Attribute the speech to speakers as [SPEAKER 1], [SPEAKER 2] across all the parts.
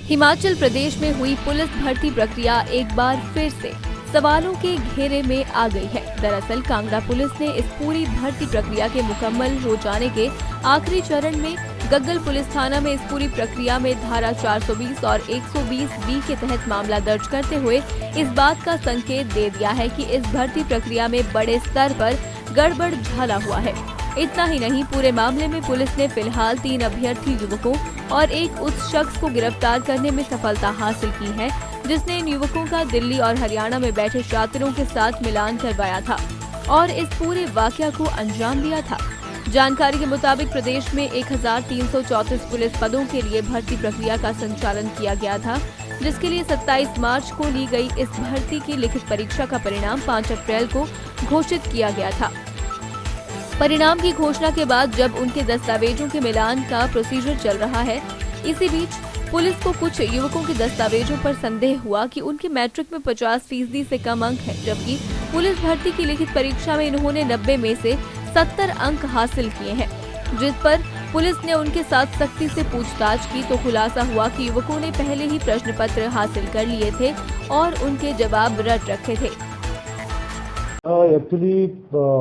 [SPEAKER 1] हिमाचल प्रदेश में हुई पुलिस भर्ती प्रक्रिया एक बार फिर से सवालों के घेरे में आ गई है। दरअसल कांगड़ा पुलिस ने इस पूरी भर्ती प्रक्रिया के मुकम्मल हो जाने के आखिरी चरण में गग्गल पुलिस थाना में इस पूरी प्रक्रिया में धारा 420 और 120B के तहत मामला दर्ज करते हुए इस बात का संकेत दे दिया है कि इस भर्ती प्रक्रिया में बड़े स्तर पर गड़बड़ झाला हुआ है। इतना ही नहीं, पूरे मामले में पुलिस ने फिलहाल 3 अभ्यर्थी युवकों और एक उस शख्स को गिरफ्तार करने में सफलता हासिल की है जिसने इन युवकों का दिल्ली और हरियाणा में बैठे छात्रों के साथ मिलान करवाया था और इस पूरे वाकया को अंजाम दिया था। जानकारी के मुताबिक प्रदेश में 1334 पुलिस पदों के लिए भर्ती प्रक्रिया का संचालन किया गया था, जिसके लिए 27 मार्च को ली गई इस भर्ती की लिखित परीक्षा का परिणाम 5 अप्रैल को घोषित किया गया था। परिणाम की घोषणा के बाद जब उनके दस्तावेजों के मिलान का प्रोसीजर चल रहा है, इसी बीच पुलिस को कुछ युवकों के दस्तावेजों पर संदेह हुआ कि उनके मैट्रिक में 50% से कम अंक है, जबकि पुलिस भर्ती की लिखित परीक्षा में इन्होंने 90 में से 70 अंक हासिल किए हैं, जिस पर पुलिस ने उनके साथ सख्ती से पूछताछ की तो खुलासा हुआ कि युवकों ने पहले ही प्रश्न पत्र हासिल कर लिए थे और उनके जवाब रट रखे थे।
[SPEAKER 2] एक्चुअली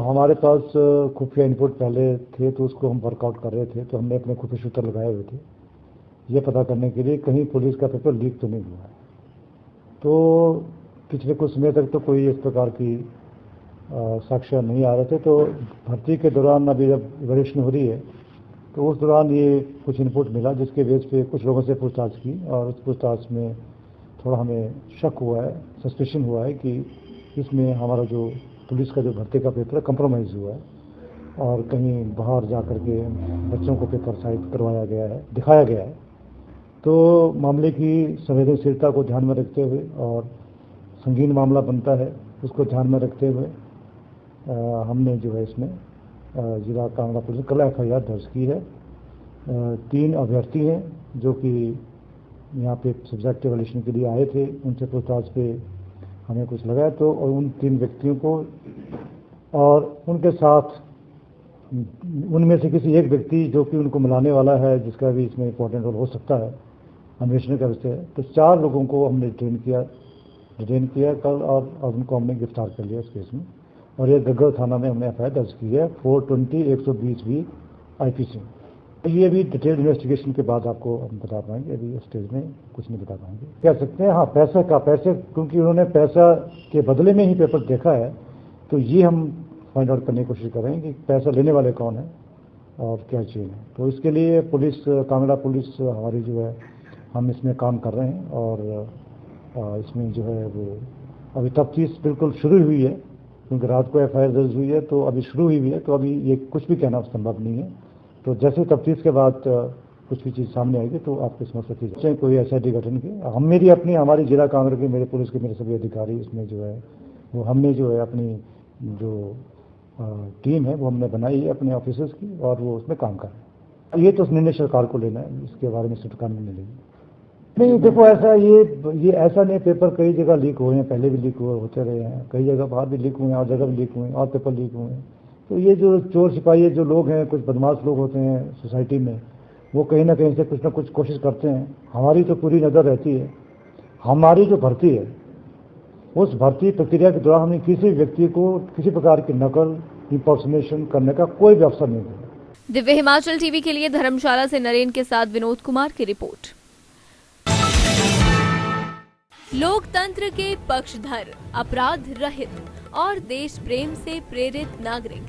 [SPEAKER 2] हमारे पास खुफिया इनपुट पहले थे तो उसको हम वर्कआउट कर रहे थे, तो हमने अपने खुफिया सूत्र लगाए हुए थे ये पता करने के लिए कहीं पुलिस का पेपर लीक तो नहीं हुआ है। तो पिछले कुछ समय तक तो कोई इस प्रकार की साक्ष्य नहीं आ रहे थे। तो भर्ती के दौरान अभी जब इवैल्यूएशन हो रही है तो उस दौरान ये कुछ इनपुट मिला जिसके बेस पे कुछ लोगों से पूछताछ की और उस पूछताछ में थोड़ा हमें शक हुआ है, सस्पेशन हुआ है कि इसमें हमारा जो पुलिस का जो भर्ती का पेपर है कंप्रोमाइज़ हुआ है और कहीं बाहर जा कर के बच्चों को पेपर साइड करवाया गया है, दिखाया गया है। तो मामले की संवेदनशीलता को ध्यान में रखते हुए और संगीन मामला बनता है उसको ध्यान में रखते हुए हमने जो है इसमें जिला कांगड़ा पुलिस कल FIR दर्ज की है। 3 अभ्यर्थी हैं जो कि यहाँ पे सब्जेक्ट इवैल्यूएशन के लिए आए थे, उनसे पूछताछ पे हमें कुछ लगाया तो और उन 3 व्यक्तियों को और उनके साथ उनमें से किसी एक व्यक्ति जो कि उनको मिलाने वाला है जिसका भी इसमें इम्पोर्टेंट रोल हो सकता है अन्वेषण का विषय है। तो 4 लोगों को हमने डिटेन किया कल और उनको हमने गिरफ्तार कर लिया इस केस में और ये गग्गल थाना में हमने FIR दर्ज की है 420/120B IPC। ये भी डिटेल इन्वेस्टिगेशन के बाद आपको हम बता पाएंगे, अभी स्टेज में कुछ नहीं बता पाएंगे। कह सकते हैं हाँ पैसे क्योंकि उन्होंने पैसा के बदले में ही पेपर देखा है तो ये हम फाइंड आउट करने की कोशिश करेंगे कि पैसा लेने वाले कौन है और क्या चीज़ है। तो इसके लिए पुलिस कांगड़ा पुलिस हमारी जो है हम इसमें काम कर रहे हैं और इसमें जो है वो अभी तफ्तीश बिल्कुल शुरू हुई है क्योंकि रात को FIR दर्ज हुई है तो अभी शुरू हुई है, तो अभी ये कुछ भी कहना संभव नहीं है। तो जैसे तफ्तीश के बाद कुछ भी चीज़ सामने आएगी तो आपको समझ सकती है कोई SIT गठन की हमारी जिला कांगड़ा के मेरे पुलिस के मेरे सभी अधिकारी इसमें जो है वो हमने जो है अपनी जो टीम है वो हमने बनाई है अपने ऑफिसर्स की और वो उसमें काम कर रहे हैं। ये तो निर्णय सरकार को लेना है, इसके बारे में सरकार नहीं लेगी। नहीं देखो ऐसा ये ऐसा नहीं, पेपर कई जगह लीक हुए हैं, पहले भी लीक होते रहे हैं, कई जगह बाहर भी लीक हुए हैं और जगह भी लीक हुए हैं और पेपर लीक हुए हैं। तो ये जो चोर सिपाही जो लोग हैं, कुछ बदमाश लोग होते हैं सोसाइटी में, वो कहीं ना कहीं से कुछ ना कुछ कोशिश करते हैं। हमारी तो पूरी नज़र रहती है, हमारी जो भर्ती है उस भर्ती प्रक्रिया के दौरान हमें किसी व्यक्ति को किसी प्रकार की नकल इंपर्सनेशन करने का कोई भी अवसर नहीं है।
[SPEAKER 1] दिव्य हिमाचल टीवी के लिए धर्मशाला से नरेन के साथ विनोद कुमार की रिपोर्ट। लोकतंत्र के पक्षधर, अपराध रहित और देश प्रेम से प्रेरित नागरिक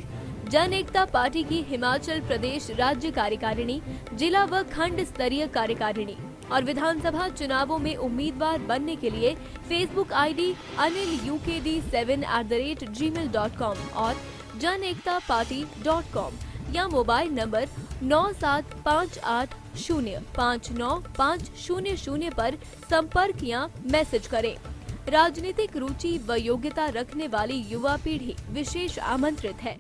[SPEAKER 1] जन एकता पार्टी की हिमाचल प्रदेश राज्य कार्यकारिणी, जिला व खंड स्तरीय कार्यकारिणी और विधानसभा चुनावों में उम्मीदवार बनने के लिए फेसबुक ID anilukd7@gmail.com और janektaparty.com या मोबाइल नंबर 9758059500 पर संपर्क या मैसेज करें। राजनीतिक रुचि व योग्यता रखने वाली युवा पीढ़ी विशेष आमंत्रित है।